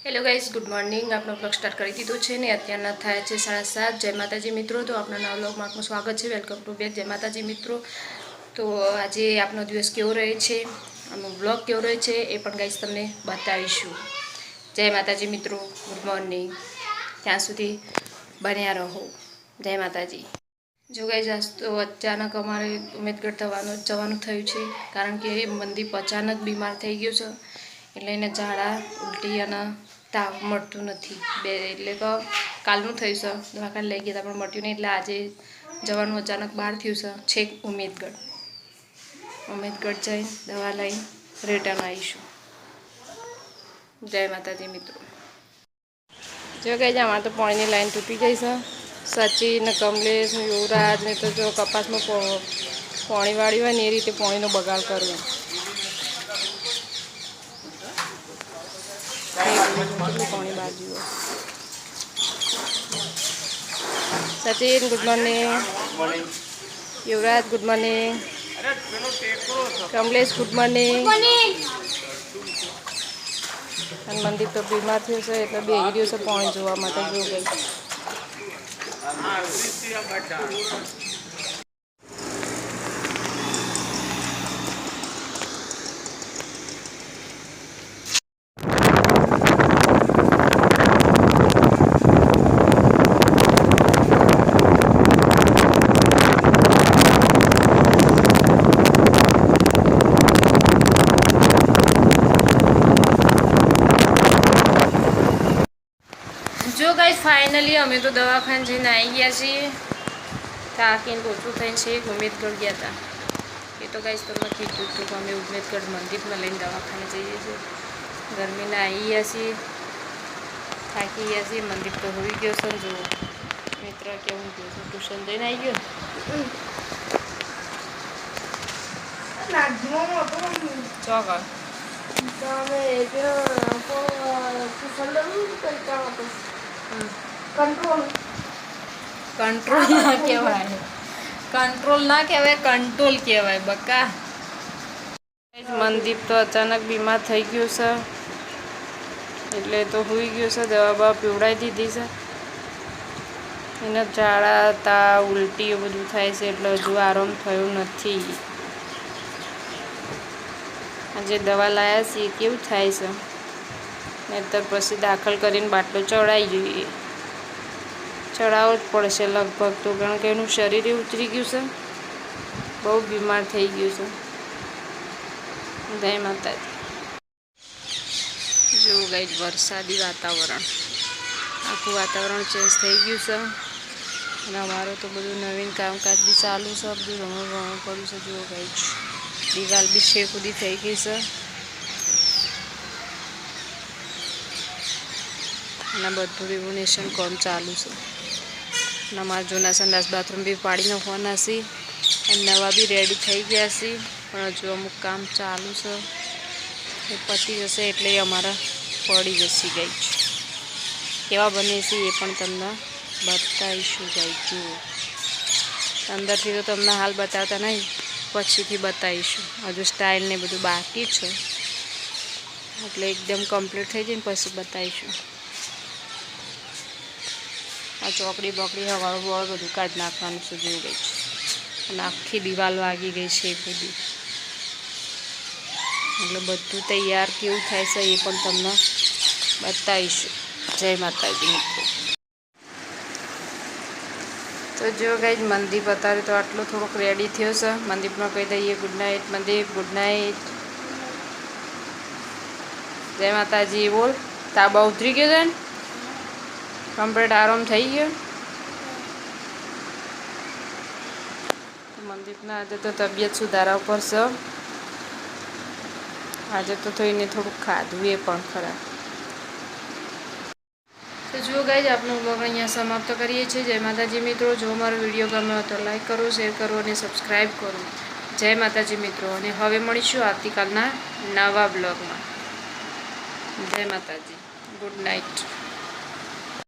Hello guys, good morning. આપણો blog start કરી દીધો છે ને અત્યારના થયા છે 7:30। જય માતાજી મિત્રો। તો આપણા નવા બ્લોગમાં આપનું સ્વાગત છે। Welcome to back. જય માતાજી મિત્રો। તો આજે આપનો દિવસ કેવો રહે છે, આપણો બ્લોગ કેવો રહે છે એ પણ ગાઈઝ તમને બતાવીશું। જય માતાજી મિત્રો, ગુડ મોર્નિંગ। ત્યાં સુધી બન્યા રહો। જય માતાજી। જો ગાઈઝ, આજ તો અચાનક અમારે ઉમેદગઢ જવાનું થયું છે, કારણ કે મંદીપ અચાનક બીમાર થઈ ગયો છે, એટલે એને ઝાડા ઉલટી અને તાવ મળતું નથી એટલે કે કાલનું થયું છે, દવાખાને લઈ ગયા પણ મળ્યું નહીં, એટલે આજે જવાનું અચાનક બહાર થયું છે છેક ઉમેદગઢ જઈને દવા લઈને રિટર્ન આવીશું। જય માતાજી મિત્રો। જો કહે છે અમારે તો પાણીની લાઈન તૂટી ગઈ છે। સચિન, કમલેશ, યુવરાજ ને તો જો કપાસમાં પાણી વાળ્યું હોય ને એ રીતે પાણીનો બગાડ કરવો। પાણી બાજુ Sachin, good morning. Yuvraj, good morning. Kamlesh, good morning. અને મંદિર તો બીમાર થયું છે એટલે બેસી રહ્યો છે પાણી જોવા માટે। જો ગઈ જો ગાઈસ ફાઇનલી અમે તો દવાખાને જઈને આવી ગયા છીએ। થાકીને ઓછું થઈને છે ઉમેદગઢ ગયા હતા। એ તો ગાઈસ તમને કીધું હતું કે અમે ઉમેદગઢ મંદિરમાં લઈને દવાખાને જઈએ છીએ। ગરમીના આવી ગયા છીએ, થાકી ગયા છીએ। મંદિર તો હોઈ ગયો છે। જો મિત્ર કેવું ગયો છે, ટ્યુશન જઈને આવી ગયો। કંટ્રોલ ના કહેવાય, કંટ્રોલ ના કહેવાય, કંટ્રોલ કહેવાય બકા। મનદીપ તો અચાનક બીમાર થઈ ગયું છે એટલે તો હોઈ ગયો છે। દવા બવા પીવડાવી દીધી છે। એને ઝાડા, તાવ, ઉલટી એ બધું થાય છે એટલે હજુ આરામ થયો નથી। આજે દવા લાવ્યા છીએ કેવું થાય છે, નહીંતર પછી દાખલ કરીને બાટલો ચડાવી જોઈએ। ચડાવવો જ પડશે લગભગ તો, કારણ કે એનું શરીર ઉતરી ગયું છે, બહુ બીમાર થઈ ગયું છે। જય માતાજી। જો ગાઈસ વરસાદી વાતાવરણ, આખું વાતાવરણ ચેન્જ થઈ ગયું છે અને અમારું તો બધું નવીન કામકાજ બી ચાલુ છે। બધું રમણ પડ્યું છે। જુઓ ગાઈસ, દિવાલ બી છે ખુદી થઈ ગઈ છે અને બધું રિનોવેશન કામ ચાલુ છે। અને અમારા જૂના સંડાસ બાથરૂમ બી પાડી નાખવાના છે અને નવા બી રેડી થઈ ગયા છે, પણ હજુ અમુક કામ ચાલુ છે। એ પતી જશે એટલે અમારા પડી જશે ગાઈસ। કેવા બને છે એ પણ તમને બતાવીશું ગાઈસ। જુઓ, અંદરથી તો તમને હાલ બતાવતા નહીં, પછીથી બતાવીશું। હજુ સ્ટાઇલ ને બધું બાકી છે એટલે એકદમ કમ્પ્લીટ થઈ જાય ને પછી બતાવીશું। આ ચોકડી બોકડી હવાળું બળ બધું કાઢી નાખવાનું છે। જોઈ ગઈ છે અને આખી દિવાલ વાગી ગઈ છે એ બધી, એટલે બધું તૈયાર કેવું થાય છે એ પણ તમને બતાવીશું। જય માતાજી મિત્રો। તો જો ગાઈસ મંદીપ અત્યારે તો આટલો થોડોક રેડી થયો છે। મંદીપનો કહી દઈએ good night. Mandeep, good night. જય માતાજી બોલ। તાબા ઉતરી ગયો છે ને, કમ્પ્લીટ આરામ થઈ ગયો। મંદીપના આજે તો તબિયત સુધારા ઉપર છે। આજે તો થઈને થોડુંક ખાધું એ પણ ખરા। તો જો ગાઈસ આપનો બ્લોગ અહીંયા સમાપ્ત કરીએ છીએ। જય માતાજી મિત્રો। જો મારો વિડીયો ગમ્યો હોય તો લાઈક કરો, શેર કરો અને સબસ્ક્રાઈબ કરો। જય માતાજી મિત્રો। અને હવે મળીશું આવતીકાલના નવા બ્લોગમાં। જય માતાજી, ગુડ નાઇટ।